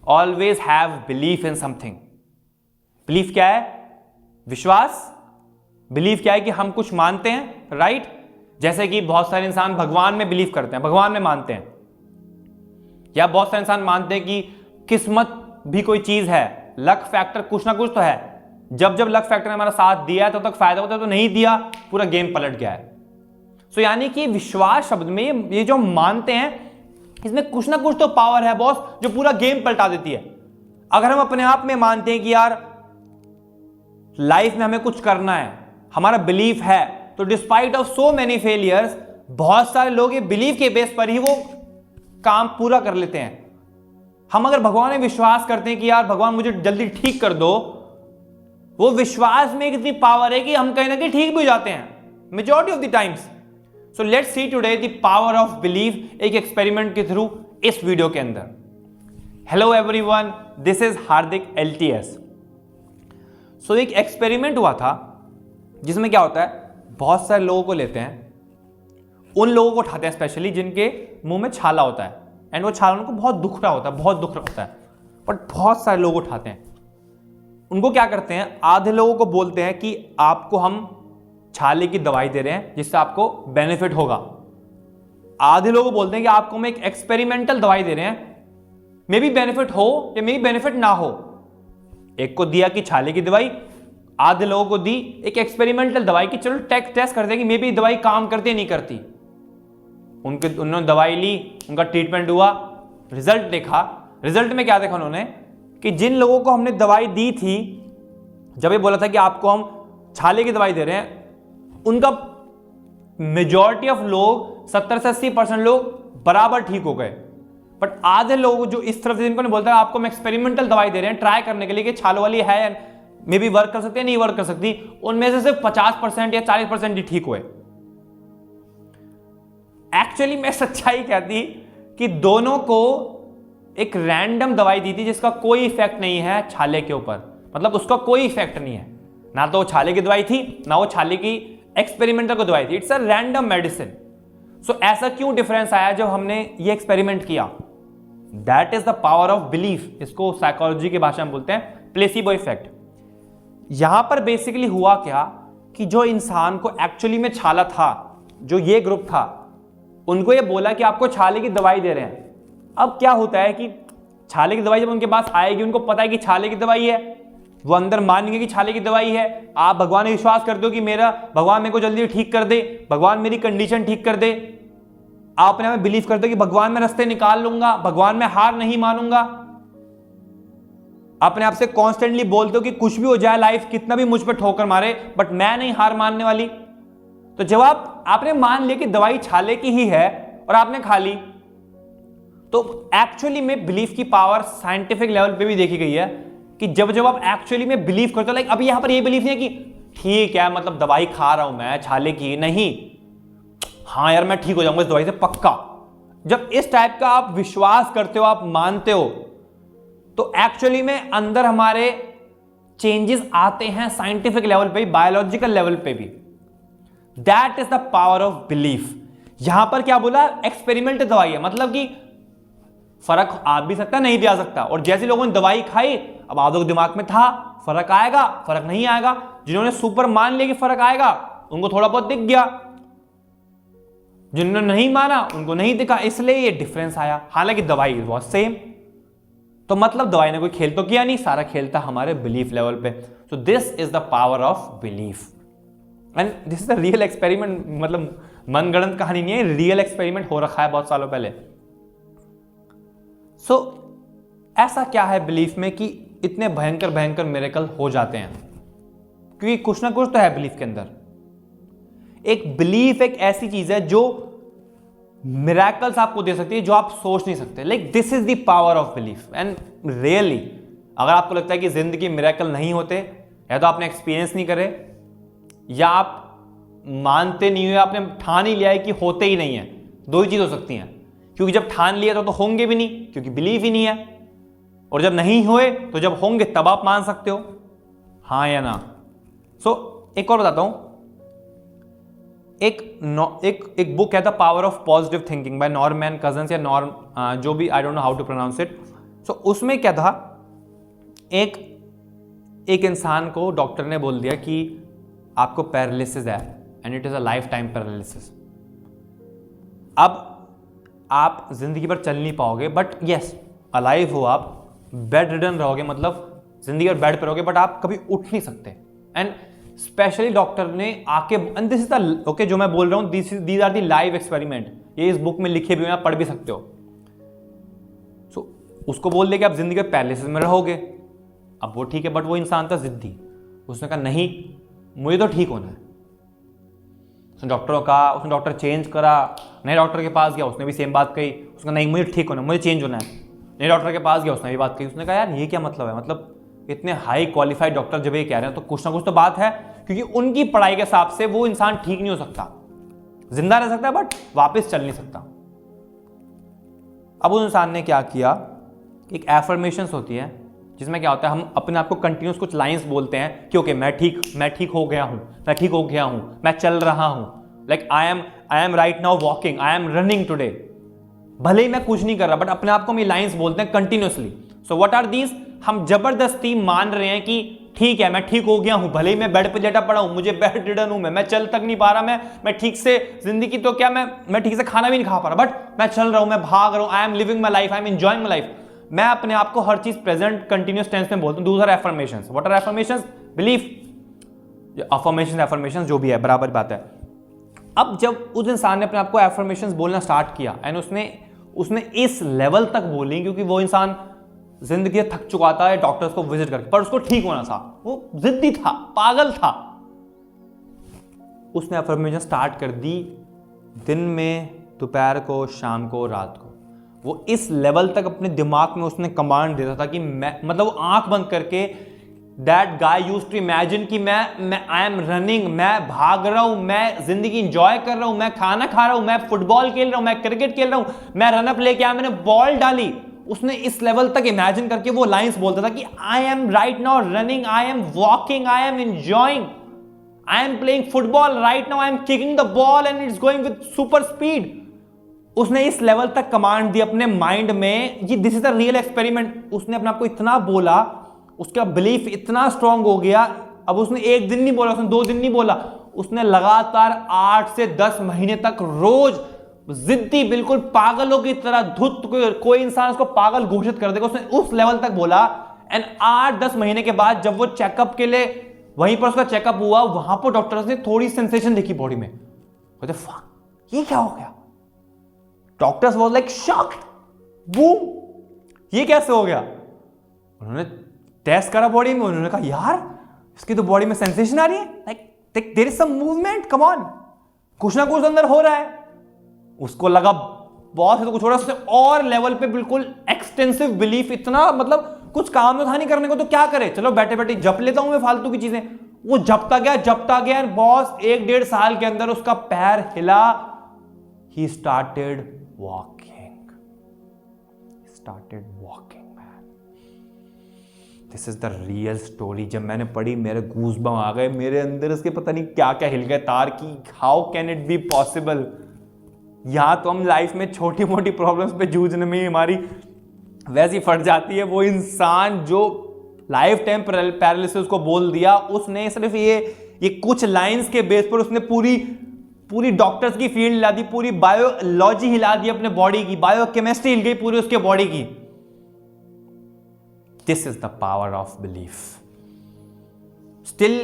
Always have belief in something. Belief क्या है? विश्वास। बिलीफ क्या है? कि हम कुछ मानते हैं, राइट? जैसे कि बहुत सारे इंसान भगवान में बिलीव करते हैं, भगवान में मानते हैं, या बहुत सारे इंसान मानते हैं कि किस्मत भी कोई चीज है, लक फैक्टर कुछ ना कुछ तो है। जब जब लक फैक्टर ने हमारा साथ दिया है तो तक फायदा होता है, तो नहीं दिया पूरा गेम पलट गया है। सो यानी कि विश्वास शब्द में ये जो मानते हैं, इसमें कुछ ना कुछ तो पावर है बॉस, जो पूरा गेम पलटा देती है। अगर हम अपने आप में मानते हैं कि यार लाइफ में हमें कुछ करना है, हमारा बिलीफ है, तो despite of so many failures, बहुत सारे लोग ये बिलीफ के बेस पर ही वो काम पूरा कर लेते हैं। हम अगर भगवान में विश्वास करते हैं कि यार भगवान मुझे जल्दी ठीक कर दो, वो विश्वास में कितनी पावर है कि हम कहीं ना कहीं ठीक भी हो जाते हैं majority of the times. So let's see today the power of belief एक एक्सपेरिमेंट के थ्रू इस वीडियो के अंदर। Hello everyone, this is Hardik LTS। सो एक एक्सपेरिमेंट हुआ था जिसमें क्या होता है, बहुत सारे लोगों को लेते हैं, उन लोगों को उठाते हैं स्पेशली जिनके मुंह में छाला होता है, एंड वो छाला उनको बहुत दुख रहा होता है, बहुत दुख रहा होता है, बट बहुत सारे लोग उठाते हैं। उनको क्या करते हैं, आधे लोगों को बोलते हैं कि आपको हम छाले की दवाई दे रहे हैं जिससे आपको बेनिफिट होगा। आधे लोगों को बोलते हैं कि आपको हम एक एक्सपेरिमेंटल दवाई दे रहे हैं, मे बी बेनिफिट हो या मे बी बेनिफिट ना हो। एक को दिया कि छाले की दवाई, आधे लोगों को दी एक एक्सपेरिमेंटल दवाई कि चलो टेस्ट करते हैं कि मे बी दवाई काम करती है नहीं करती। उन्होंने दवाई ली, उनका ट्रीटमेंट हुआ, रिजल्ट देखा। रिजल्ट में क्या देखा उन्होंने कि जिन लोगों को हमने दवाई दी थी, जब ये बोला था कि आपको हम छाले की दवाई दे रहे हैं, उनका मेजॉरिटी ऑफ लोग 70 से 80% लोग बराबर ठीक हो गए। बट आधे लोग जो इस तरफ से जिनको बोलता है आपको हम एक्सपेरिमेंटल दवाई दे रहे हैं ट्राई करने के लिए कि छाल वाली है मे बी वर्क कर सकती है नहीं वर्क कर सकती, उनमें से सिर्फ 50% या 40% ही ठीक हुए। एक्चुअली मैं सच्चाई कहती कि दोनों को एक रैंडम दवाई दी थी जिसका कोई इफेक्ट नहीं है छाले के ऊपर, मतलब उसका कोई इफेक्ट नहीं है, ना तो वो छाले की दवाई थी ना वो छाले की एक्सपेरिमेंटल को दवाई थी। It's a random medicine. So ऐसा क्यों डिफरेंस आया जब हमने ये एक्सपेरिमेंट किया? That is the power of belief. इसको साइकोलॉजी की भाषा में बोलते हैं प्लेसिबो इफेक्ट। यहां पर बेसिकली हुआ क्या कि जो इंसान को एक्चुअली में छाला था, जो ये ग्रुप था, उनको ये बोला कि आपको छाले की दवाई दे रहे हैं। अब क्या होता है कि छाले की दवाई जब उनके पास आएगी, उनको पता है कि छाले की दवाई है, वो अंदर मानेंगे कि छाले की दवाई है। आप भगवान में विश्वास करते हो कि मेरा भगवान मेरे को जल्दी ठीक कर दे, भगवान मेरी कंडीशन ठीक कर दे। आप अपने में बिलीव करते हो कि भगवान में रास्ते निकाल लूंगा, भगवान में हार नहीं मानूंगा। अपने आप से कॉन्स्टेंटली बोलते हो कि कुछ भी हो जाए, लाइफ कितना भी मुझ पर ठोकर मारे, बट मैं नहीं हार मानने वाली। तो जब आपने मान लिया कि दवाई छाले की ही है और आपने खा ली, तो एक्चुअली में बिलीफ की पावर साइंटिफिक लेवल पे भी देखी गई है कि जब जब आप एक्चुअली में बिलीव करते हो, लाइक अभी यहां पर ये बिलीफ नहीं है कि ठीक है मतलब दवाई खा रहा हूं मैं छाले की, नहीं, हाँ यार मैं ठीक हो जाऊंगा इस दवाई से पक्का। जब इस टाइप का आप विश्वास करते हो, आप मानते हो, तो एक्चुअली में अंदर हमारे चेंजेस आते हैं साइंटिफिक लेवल पे भी, बायोलॉजिकल लेवल पे भी। That is the power of belief. यहां पर क्या बोला, एक्सपेरिमेंट दवाई है, मतलब कि फर्क आ भी सकता है नहीं भी आ सकता। और जैसे लोगों ने दवाई खाई, अब आधों के दिमाग में था फर्क आएगा फर्क नहीं आएगा। जिन्होंने सुपर मान लिया कि फर्क आएगा, उनको थोड़ा बहुत दिख गया, जिन्होंने नहीं माना उनको नहीं दिखा, इसलिए ये डिफरेंस आया। हालांकि दवाई वाज सेम। तो मतलब दवाई ने कोई खेल तो किया नहीं, सारा खेल था हमारे बिलीफ लेवल पे। So this is the power of belief and this is a real experiment. मतलब मनगढ़ंत कहानी नहीं है, रियल एक्सपेरिमेंट हो रखा है बहुत सालों पहले। सो ऐसा क्या है बिलीफ में कि इतने भयंकर भयंकर मिरेकल हो जाते हैं? क्योंकि कुछ ना कुछ तो है बिलीफ के अंदर। एक बिलीफ एक ऐसी चीज है जो मिरेकल्स आपको दे सकती है जो आप सोच नहीं सकते। Like this is the power of belief. And really अगर आपको लगता है कि जिंदगी मिरेकल नहीं होते, या तो आपने एक्सपीरियंस नहीं करे, या आप मानते नहीं हुए, आपने ठान ही लिया है कि होते ही नहीं है, दो ही चीज हो सकती हैं। क्योंकि जब ठान लिया तो होंगे भी नहीं, क्योंकि बिलीव ही नहीं है। और जब नहीं हुए तो जब होंगे तब आप मान सकते हो, हाँ या ना। सो एक और बताता हूं, एक बुक है the power of positive thinking by Norman Cousins, या जो भी, I don't know how to pronounce it. So उसमें क्या था, एक इंसान को डॉक्टर ने बोल दिया कि आपको पैरालिसिस है and it is a life time paralysis. अब आप जिंदगी भर चल नहीं पाओगे, बट यस अलाइव हो, आप बेड रिडन रहोगे, मतलब जिंदगी भर बेड पर रहोगे, बट आप कभी उठ नहीं सकते। एंड स्पेशली डॉक्टर ने आके, and this is the okay जो मैं बोल रहा हूं, these are the live experiment, ये इस बुक में लिखे भी हुए हैं, पढ़ भी सकते हो। सो उसको बोल दे कि आप जिंदगी में पैरालिसिस में रहोगे। अब वो ठीक है, बट वो इंसान था जिद्दी, उसने कहा नहीं मुझे तो ठीक होना है। उसने डॉक्टर को कहा, उसने डॉक्टर चेंज करा, नए डॉक्टर के पास गया, उसने भी सेम बात कही, उसने नहीं मुझे ठीक होना है, मुझे चेंज होना है। नए डॉक्टर के पास गया, उसने भी बात कही, उसने कहा यार ये क्या मतलब है, मतलब इतने हाई क्वालिफाइड डॉक्टर जब ये कह रहे हैं तो कुछ ना कुछ तो बात है, क्योंकि उनकी पढ़ाई के हिसाब से वो इंसान ठीक नहीं हो सकता, जिंदा रह सकता है बट वापस चल नहीं सकता। अब उस इंसान ने क्या किया, एक एफर्मेशंस होती है जिसमें क्या होता है, हम अपने आप को कंटिन्यूस कुछ लाइंस बोलते हैं कि ओके मैं ठीक हो गया हूं, मैं ठीक हो गया हूं, मैं चल रहा हूं, like I am right now walking, I am running today. भले ही मैं कुछ नहीं कर रहा, बट अपने आप को हम ये लाइंस बोलते हैं continuously. So what are these, हम जबरदस्ती मान रहे हैं कि ठीक है मैं ठीक हो गया हूं, भले ही मैं बेड पे लेटा पड़ा हूं, मुझे बेड रिडन हूं, मैं चल तक नहीं पा रहा, मैं ठीक से जिंदगी तो क्या मैं ठीक से खाना भी नहीं खा पा रहा, बट मैं चल रहा हूं, मैं भाग रहा हूं, I am living my life, I am enjoying my life. मैं अपने आप को हर चीज प्रेजेंट कंटिन्यूस टेंस में बोलता हूं। दूसरा affirmations, what are affirmations, belief, affirmation जो भी है बराबर बात है। अब जब उस इंसान ने अपने आप को एफर्मेशंस बोलना स्टार्ट किया एंड उसने इस लेवल तक बोली, क्योंकि वो इंसान जिंदगी थक चुका था डॉक्टर्स को विजिट करके, पर उसको ठीक होना था, वो जिद्दी था, पागल था। उसने अफर्मेशन स्टार्ट कर दी, दिन में, दोपहर को, शाम को, रात को। वो इस लेवल तक अपने दिमाग में उसने कमांड देता था कि मैं, मतलब वो आंख बंद करके, that guy used to imagine कि मैं आई एम रनिंग, मैं भाग रहा हूं, मैं जिंदगी इंजॉय कर रहा हूं, मैं खाना खा रहा हूं, मैं फुटबॉल खेल रहा हूं, मैं क्रिकेट खेल रहा हूं, मैं रनअप लेके आया, मैंने बॉल डाली। उसने इस लेवल तक इमेजिन करके वो लाइंस बोलता था कि I am right now running, I am walking, I am enjoying, I am playing football right now, I am kicking the ball and it's going with super speed. उसने इस level तक command दी अपने mind में, ये this is the real experiment. उसने अपने आप को इतना बोला, उसका बिलीफ इतना स्ट्रांग हो गया। अब उसने एक दिन नहीं बोला, उसने 2 दिन नहीं बोला, उसने लगातार 8 से 10 महीने तक रोज जिद्दी, बिल्कुल पागलों की तरह, धुत कोई इंसान उसको पागल घोषित कर देगा, उसने उस लेवल तक बोला। एंड 8-10 महीने के बाद जब वो चेकअप के लिए वहीं पर उसका चेकअप हुआ, वहां पर डॉक्टर्स ने थोड़ी सेंसेशन देखी बॉडी में, कहते फक ये क्या हो गया। Doctors was like shocked, boom, ये कैसे हो गया। उन्होंने टेस्ट करा बॉडी में, उन्होंने कहा यार इसकी तो बॉडी में सेंसेशन आ रही है, like there is some movement, come on, कुछ ना कुछ अंदर हो रहा है। उसको लगा बहुत है तो कुछ हो रहा है, उससे और लेवल पे बिल्कुल एक्सटेंसिव बिलीफ, इतना मतलब कुछ काम तो था नहीं करने को, तो क्या करे, चलो बैठे बैठे जप लेता हूं मैं फालतू की चीजें। वो जपता गया बॉस 1-1.5 साल के अंदर उसका पैर हिला। He started walking, man. This is the real story. जब मैंने पढ़ी मेरे गूज़बम्प आ गए, मेरे अंदर इसके पता नहीं क्या क्या हिल गए तार की, how can it be possible. यहां तो हम लाइफ में छोटी मोटी प्रॉब्लम्स पे जूझने में ही हमारी वैसी फट जाती है। वो इंसान जो लाइफ टाइम पैरालिसिस को बोल दिया, उसने सिर्फ ये कुछ लाइंस के बेस पर उसने पूरी डॉक्टर्स की फील्ड हिला दी, पूरी बायोलॉजी हिला दी, अपने बॉडी की बायोकेमिस्ट्री हिल गई पूरी उसके बॉडी की। This is the power of belief. Still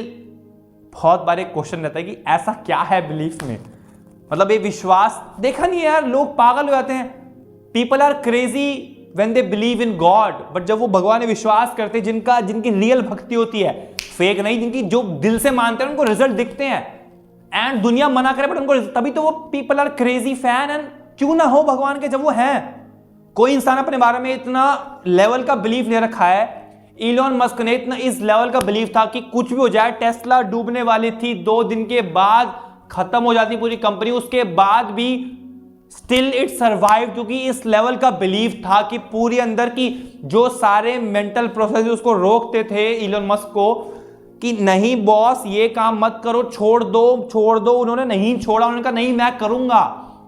बहुत बार एक क्वेश्चन रहता है कि ऐसा क्या है बिलीफ में, मतलब ये विश्वास, देखा नहीं है यार, लोग पागल हो जाते हैं। People are crazy when they believe in God, but जब वो भगवान में विश्वास करते हैं, जिनकी रियल भक्ति होती है, फेक नहीं, जिनकी जो दिल से मानते हैं, उनको रिजल्ट दिखते हैं। एंड दुनिया मना करे बट उनको, तभी तो वो people are crazy fan. And क्यों ना हो भगवान के जब वो हैं। कोई इंसान अपने बारे में इतना लेवल का बिलीफ ले रखा है, इलॉन मस्क ने इतना इस लेवल का बिलीफ था कि कुछ भी हो जाए, टेस्ला डूबने वाली थी, 2 दिन के बाद खत्म हो जाती पूरी कंपनी, उसके बाद भी स्टिल इट सर्वाइव, क्योंकि इस लेवल का बिलीफ था कि पूरी अंदर की जो सारे मेंटल प्रोसेस उसको रोकते थे इलॉन मस्क को कि नहीं बॉस ये काम मत करो, छोड़ दो। उन्होंने नहीं छोड़ा, उन्होंने कहा नहीं मैं करूंगा।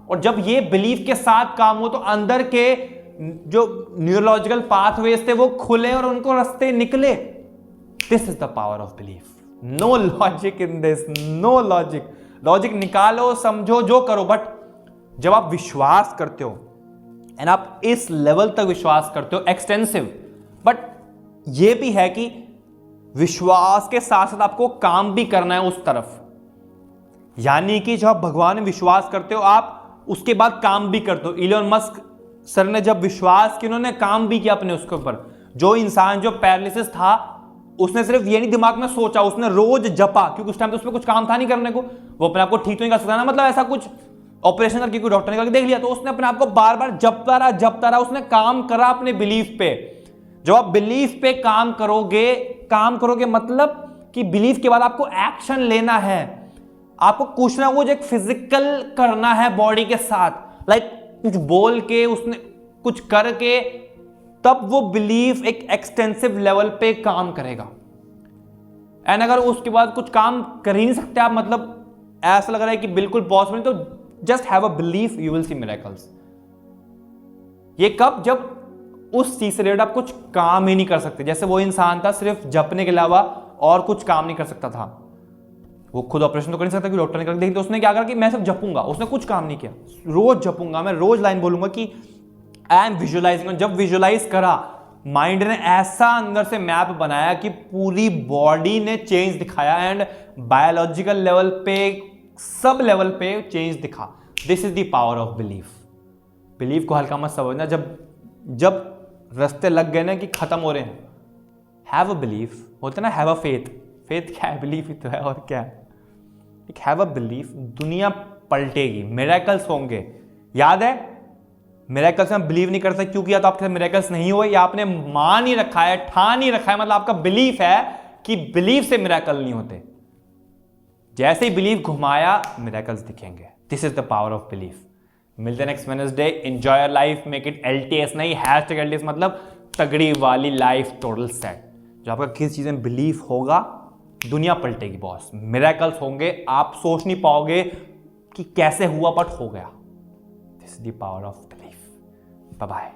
और जब ये बिलीफ के साथ काम हो तो अंदर के जो न्यूरोलॉजिकल पाथवेज थे वो खुले और उनको रास्ते निकले। This is the power of belief. No logic in this, no logic. Logic निकालो, समझो, जो करो, बट जब आप विश्वास करते हो एंड आप इस लेवल तक विश्वास करते हो, एक्सटेंसिव, बट ये भी है कि विश्वास के साथ साथ आपको काम भी करना है उस तरफ। यानी कि जब आप भगवान में विश्वास करते हो, आप उसके बाद काम भी करते हो। इलोन मस्क सर ने जब विश्वास किया, उन्होंने काम भी किया अपने उसके ऊपर। जो इंसान जो पैरालिसिस था, उसने सिर्फ ये नहीं दिमाग में सोचा, उसने रोज जपा, क्योंकि उस टाइम तो उसमें कुछ काम था नहीं करने को, वो अपने आप को ठीक तो नहीं कर सकता ना, मतलब ऐसा कुछ ऑपरेशन करके कोई डॉक्टर ने करके देख लिया, तो उसने अपने आप को बार बार जपता रहा, उसने काम करा अपने बिलीफ पे। जब आप बिलीफ पे काम करोगे मतलब कि बिलीफ के बाद आपको एक्शन लेना है, आपको कुछ ना कुछ एक फिजिकल करना है बॉडी के साथ, लाइक कुछ बोल के, उसने कुछ करके, तब वो बिलीफ एक एक्सटेंसिव लेवल पे काम करेगा। एंड अगर उसके बाद कुछ काम कर ही नहीं सकते आप, मतलब ऐसा लग रहा है कि बिल्कुल पॉसिबल नहीं, तो just have a belief, you will see miracles. ये कब? जब उस चीज से रिलेटेड आप कुछ काम ही नहीं कर सकते। जैसे वो इंसान था, सिर्फ जपने के अलावा और कुछ काम नहीं कर सकता था। वो खुद ऑपरेशन तो कर नहीं सकता, डॉक्टर ने करके देखी, तो उसने क्या करा कि मैं सिर्फ जपूंगा। उसने कुछ काम नहीं किया, रोज जपूंगा, मैं रोज लाइन बोलूंगा कि आई एम विजुअलाइजिंग। जब विजुअलाइज करा, माइंड ने ऐसा अंदर से मैप बनाया कि पूरी बॉडी ने चेंज दिखाया, एंड बायोलॉजिकल लेवल पे, सब लेवल पे चेंज दिखा। This is the power of belief. Belief को हल्का मत समझना। जब रास्ते लग गए ना कि खत्म हो रहे हैं, हैव अ बिलीफ। होता है ना, हैव अ फेथ। फेथ क्या है? बिलीफ ही तो है, और क्या है? एक हैव अ बिलीफ। दुनिया पलटेगी, मिरेकल्स होंगे। याद है, मिरेकल्स में बिलीव नहीं कर सकते क्योंकि या तो आपके साथ मिरेकल्स नहीं हुए, या आपने मान ही रखा है, ठान ही रखा है, मतलब आपका बिलीफ है कि बिलीफ से मिरेकल नहीं होते। जैसे ही बिलीफ घुमाया, मिरेकल्स दिखेंगे। This is the power of belief. मिलते हैं next Wednesday. Enjoy your life, make it LTS नहीं, #LTS, मतलब तगड़ी वाली लाइफ, टोटल सेट। जो आपका किसी चीज में बिलीफ होगा, दुनिया पलटेगी बॉस। मिरेकल्स होंगे, आप सोच नहीं पाओगे कि कैसे हुआ, बट हो गया। This is the power of belief. Bye bye.